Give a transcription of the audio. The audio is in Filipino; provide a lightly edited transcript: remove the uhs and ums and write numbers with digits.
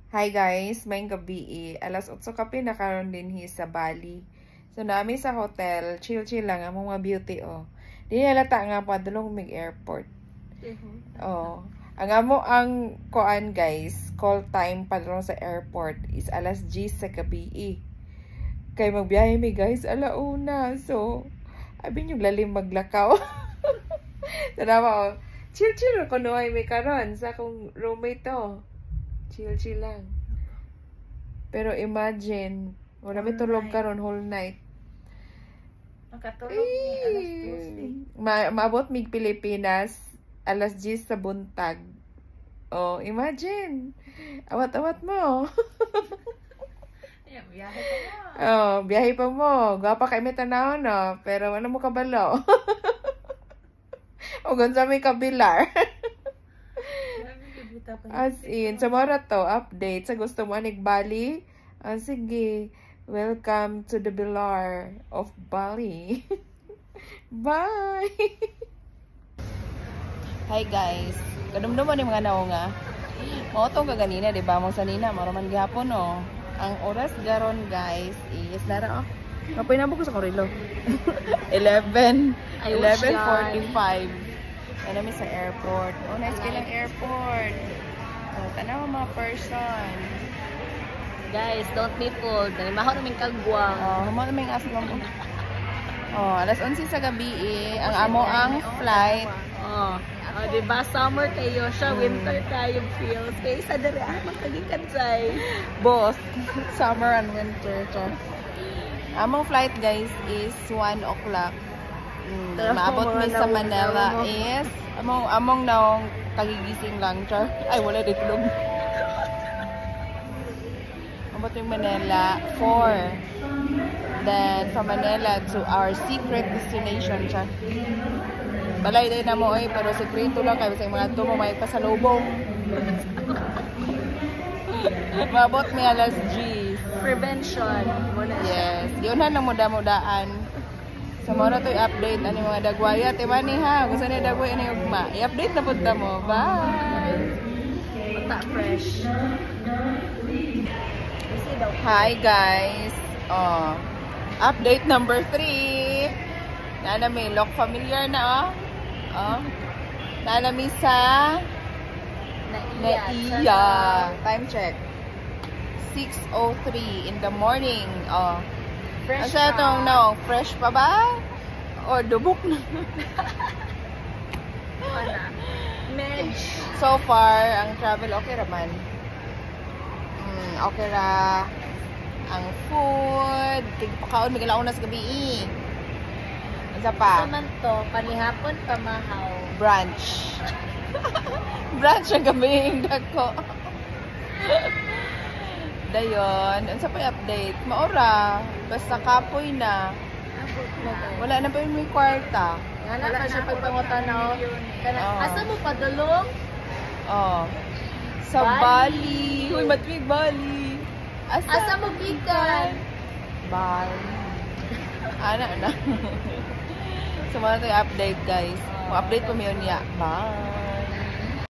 Hi guys, may gabi alas 8 ka pinakaroon din sa Bali. So namin sa hotel, chill lang ang mga beauty Di halata nga padulong mig airport. Oh. Ang amo ang koan guys, call time padulong sa airport is alas 10 sa gabi. Kay magbiyahe mi guys alauna. So abi yung lalim maglakaw. Tanawa chill kunuhay mi karon sa akong roommate chill lang. Pero imagine, wala may tulog karon whole night. Makatulog ni alas 12. Maabot mig Pilipinas alas 10 sa buntag. Oh, imagine. Awat-awat mo. Biyahe pa mo. Oh, biyahe pa mo. Gwapa kay may tanaw no, pero ano mo kabalo? O gunsa may kabilar. As in, sa mara to, update. Sa gusto mo anig Bali? Sige. Welcome to the Bilar of Bali. Bye! Hi guys. Kadumdum mo ni mga naunga. Maotong ka ganina, di ba? Mong sanina, maroman gihapon Ang oras garon guys is nara Kapoy na ko sa korilo. 11:45. Ano sa airport. Oh, nice kilang airport. Oh, tanaw mga person. Guys, don't be fooled. Nalimahaw namin kagwang. Oh, hamo namin aslang. Oh, alas 11 sa gabi ang amo ang flight. Diba? Summer kayo siya, winter kayo feels. Kaya isa dere magkagikan say. Both summer and winter. Among flight guys is 1 o'clock. Maabot mi sa Manila is among naong kagigising lang char. Ay wala ditlog. Abot mi Manila 4. Then from Manila to our secret destination char. Balay day na mo pero sekreto lang kay sa mga tumo may pasalubong. Maabot mi alas 10. Prevention. Yes, yun na muda-mudaan. Sa mga to i-update ani mga dagwaya timani ha. Kung saan dagway ani ugma, i-update na punta mo. Bye. Mata fresh. Hi guys. Update number 3. Nanami look familiar na Nanami sa Naiya. Time check. 6:03 in the morning. Fresh asa tong fresh pa ba? Or dubok na? Medj. So far, ang travel okay raman. Okay ra. Ang food, tigpakaon may galaon na sa gabi. Isa pa? Saman to, panihapon pamahaw. Brunch. Brunch ang gabi dako. Dayon, unsa pa update? Maora, basta kapoy na. Wala na pa yung may kwarta. Wala pa siya pagpangutanaw. Asa mo padulong? Sa Bali. Uy, matwig Bali. Asa mo gikan? Bali. Ana. So, mga tayo update guys. Update po mo yun niya. Bye.